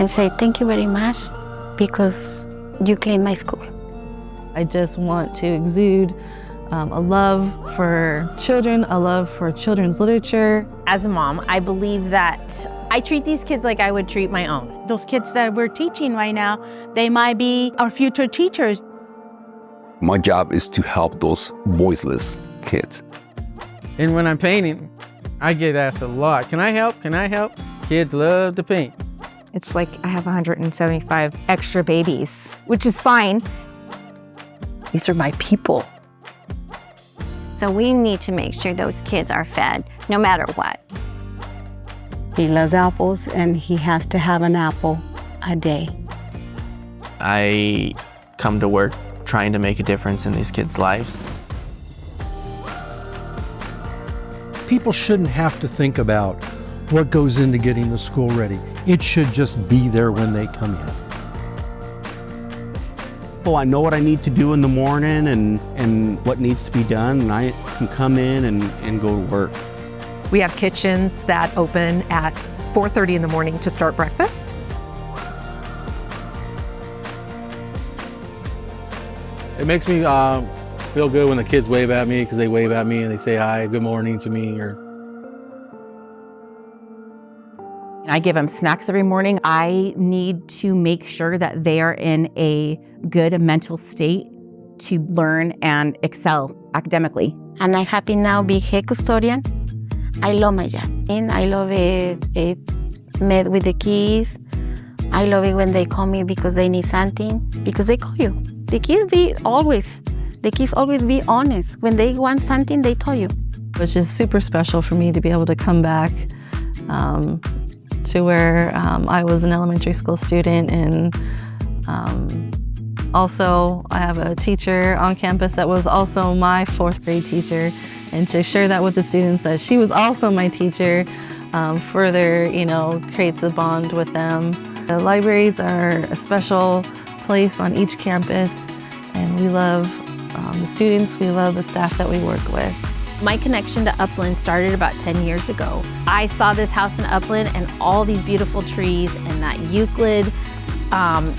and say thank you very much because you clean my school. I just want to exude a love for children, a love for children's literature. As a mom, I believe that I treat these kids like I would treat my own. Those kids that we're teaching right now, they might be our future teachers. My job is to help those voiceless kids. And when I'm painting, I get asked a lot, can I help? Can I help? Kids love to paint. It's like I have 175 extra babies, which is fine. These are my people. So we need to make sure those kids are fed no matter what. He loves apples and he has to have an apple a day. I come to work trying to make a difference in these kids' lives. People shouldn't have to think about what goes into getting the school ready. It should just be there when they come in. Well, I know what I need to do in the morning and what needs to be done, and I can come in and go to work. We have kitchens that open at 4:30 in the morning to start breakfast. It makes me feel good when the kids wave at me because they wave at me and they say hi, good morning to me. I give them snacks every morning. I need to make sure that they are in a good mental state to learn and excel academically. And I'm happy now being head custodian. I love my job. And I love it met with the kids. I love it when they call me because they need something, because they call you. The kids always be honest. When they want something, they tell you. Which is super special for me to be able to come back to where I was an elementary school student, and also I have a teacher on campus that was also my 4th grade teacher, and to share that with the students that she was also my teacher further, creates a bond with them. The libraries are a special place on each campus, and we love the students, we love the staff that we work with. My connection to Upland started about 10 years ago. I saw this house in Upland and all these beautiful trees and that Euclid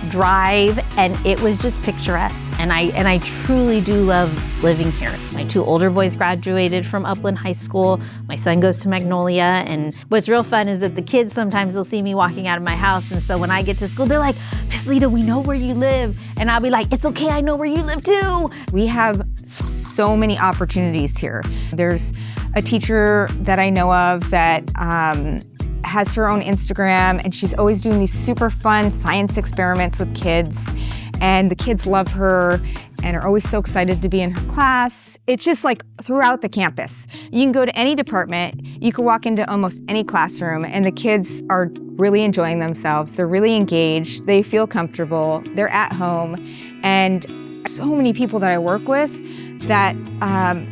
drive, and it was just picturesque. And I truly do love living here. My 2 older boys graduated from Upland High School. My son goes to Magnolia, and what's real fun is that the kids sometimes they'll see me walking out of my house, and so when I get to school, they're like, Miss Lita, we know where you live. And I'll be like, it's okay, I know where you live too. We have so many opportunities here. There's a teacher that I know of that has her own Instagram, and she's always doing these super fun science experiments with kids, and the kids love her and are always so excited to be in her class. It's just like throughout the campus. You can go to any department, you can walk into almost any classroom, and the kids are really enjoying themselves. They're really engaged, they feel comfortable, they're at home, and so many people that I work with that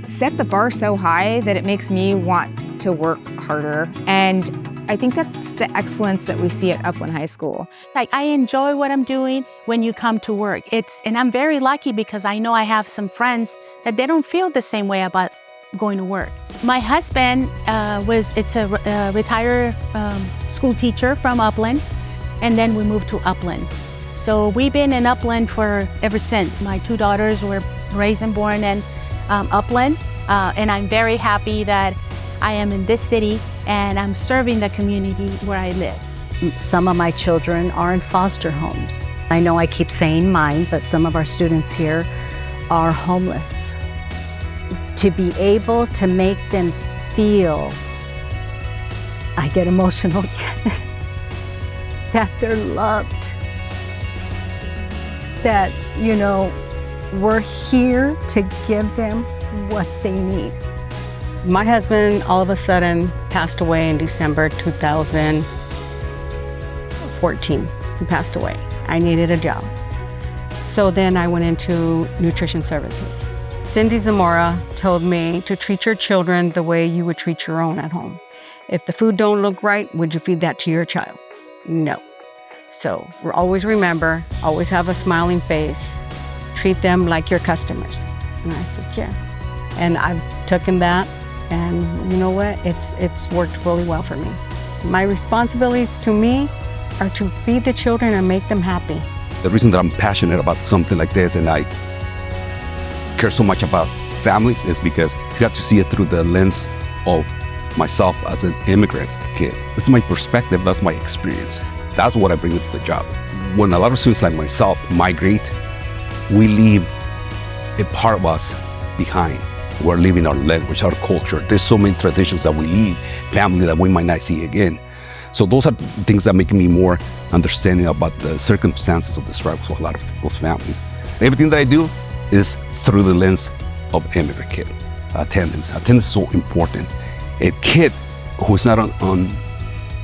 set the bar so high that it makes me want to work harder. And I think that's the excellence that we see at Upland High School. Like, I enjoy what I'm doing when you come to work. And I'm very lucky because I know I have some friends that they don't feel the same way about going to work. My husband it's a retired school teacher from Upland, and then we moved to Upland. So we've been in Upland ever since. My 2 daughters were raised and born in Upland, and I'm very happy that I am in this city and I'm serving the community where I live. Some of my children are in foster homes. I know I keep saying mine, but some of our students here are homeless. To be able to make them feel, I get emotional again, that they're loved, that, we're here to give them what they need. My husband all of a sudden passed away in December 2014. He passed away. I needed a job. So then I went into nutrition services. Cindy Zamora told me to treat your children the way you would treat your own at home. If the food don't look right, would you feed that to your child? No. So always remember, always have a smiling face. Treat them like your customers. And I said, yeah. And I've taken that, and you know what? It's worked really well for me. My responsibilities to me are to feed the children and make them happy. The reason that I'm passionate about something like this and I care so much about families is because you have to see it through the lens of myself as an immigrant kid. This is my perspective, that's my experience. That's what I bring into the job. When a lot of students like myself migrate, we leave a part of us behind. We're leaving our language, our culture. There's so many traditions that we leave, family that we might not see again. So those are things that make me more understanding about the circumstances of the struggles of a lot of those families. Everything that I do is through the lens of immigrant kid. Attendance. Attendance is so important. A kid who is not on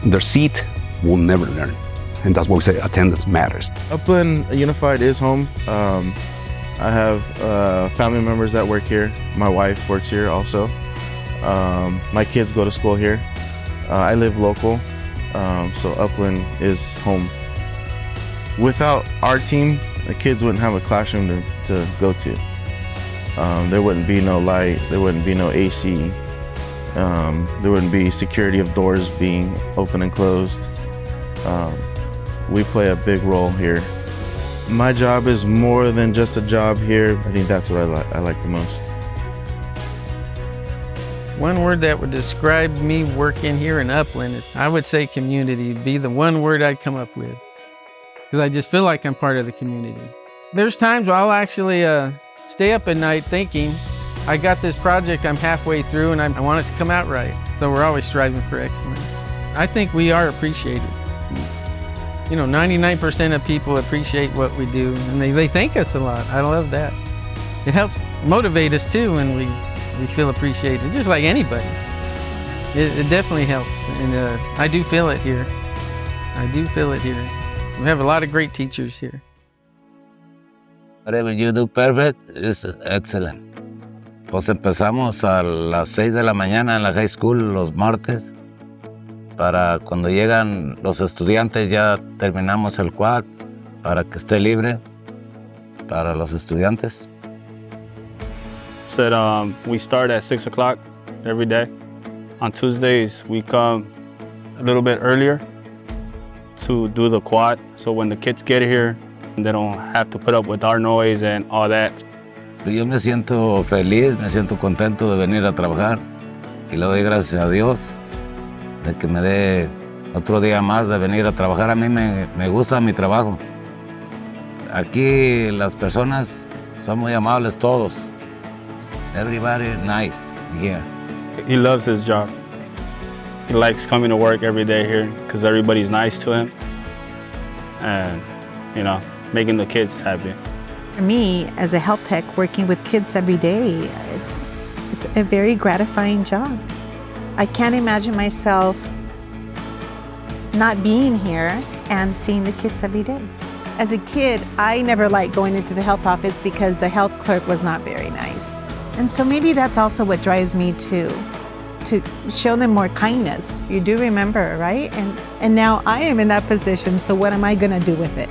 their seat will never learn. And that's why we say attendance matters. Upland Unified is home. I have family members that work here. My wife works here also. My kids go to school here. I live local, so Upland is home. Without our team, the kids wouldn't have a classroom to go to. There wouldn't be no light, there wouldn't be no AC, there wouldn't be security of doors being open and closed. We play a big role here. My job is more than just a job here. I think that's what I like the most. One word that would describe me working here in Upland is, I would say community, would be the one word I'd come up with. Because I just feel like I'm part of the community. There's times where I'll actually stay up at night thinking, I got this project I'm halfway through and I want it to come out right. So we're always striving for excellence. I think we are appreciated. You know, 99% of people appreciate what we do and they thank us a lot. I love that. It helps motivate us too when we feel appreciated, just like anybody. It definitely helps, and I do feel it here. I do feel it here. We have a lot of great teachers here. Whatever you do perfect is excellent. Pues empezamos a las 6 de la mañana en la high school los martes. Para cuando llegan los estudiantes ya terminamos el quad para que esté libre para los estudiantes. Said we start at 6 o'clock every day. On Tuesdays we come a little bit earlier to do the quad, so when the kids get here they don't have to put up with our noise and all that. Yo me siento feliz, me siento contento de venir a trabajar y le doy gracias a Dios de que me dé otro día más de venir a trabajar. A mí me gusta mi trabajo. Aquí las personas son muy amables todos. Everybody nice here. He loves his job. He likes coming to work every day here because everybody's nice to him and, you know, making the kids happy. For me, as a health tech, working with kids every day, it's a very gratifying job. I can't imagine myself not being here and seeing the kids every day. As a kid, I never liked going into the health office because the health clerk was not very nice. And so maybe that's also what drives me to show them more kindness. You do remember, right? And now I am in that position, so what am I gonna do with it?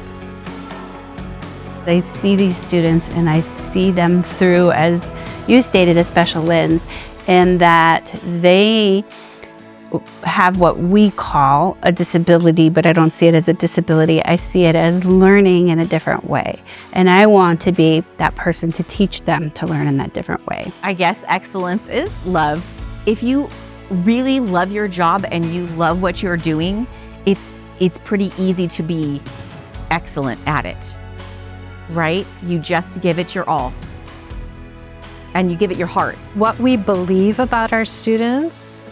I see these students and I see them through, as you stated, a special lens, and that they have what we call a disability, but I don't see it as a disability. I see it as learning in a different way. And I want to be that person to teach them to learn in that different way. I guess excellence is love. If you really love your job and you love what you're doing, it's pretty easy to be excellent at it, right? You just give it your all. And you give it your heart. What we believe about our students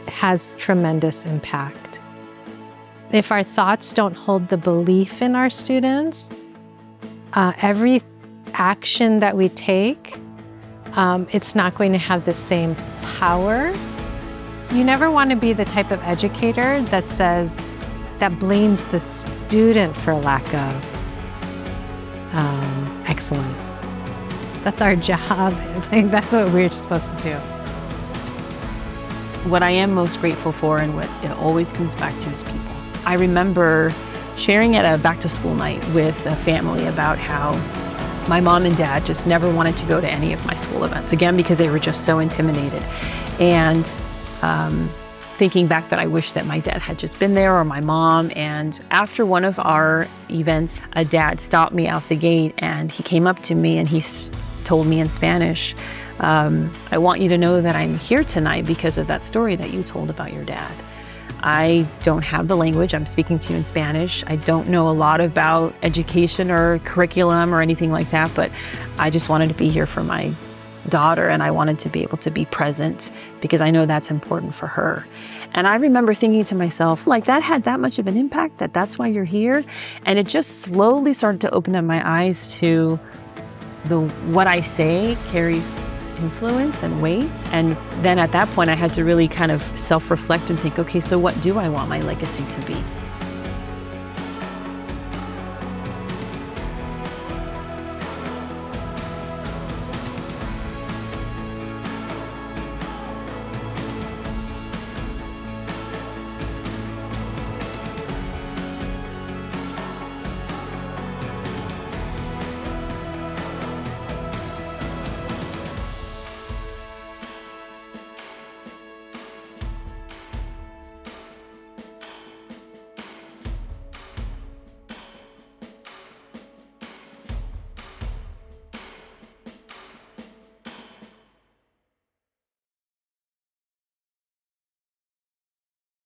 has tremendous impact. If our thoughts don't hold the belief in our students, every action that we take, it's not going to have the same power. You never want to be the type of educator that blames the student for lack of excellence. That's our job. I think that's what we're supposed to do. What I am most grateful for and what it always comes back to is people. I remember sharing at a back-to-school night with a family about how my mom and dad just never wanted to go to any of my school events, again, because they were just so intimidated. And thinking back that I wish that my dad had just been there, or my mom. And after one of our events, a dad stopped me out the gate and he came up to me and he told me in Spanish, I want you to know that I'm here tonight because of that story that you told about your dad. I don't have the language. I'm speaking to you in Spanish. I don't know a lot about education or curriculum or anything like that, but I just wanted to be here for my daughter, and I wanted to be able to be present because I know that's important for her. And I remember thinking to myself, like, that had that much of an impact, that's why you're here. And it just slowly started to open up my eyes to what I say carries influence and weight. And then at that point, I had to really kind of self-reflect and think, okay, so what do I want my legacy to be?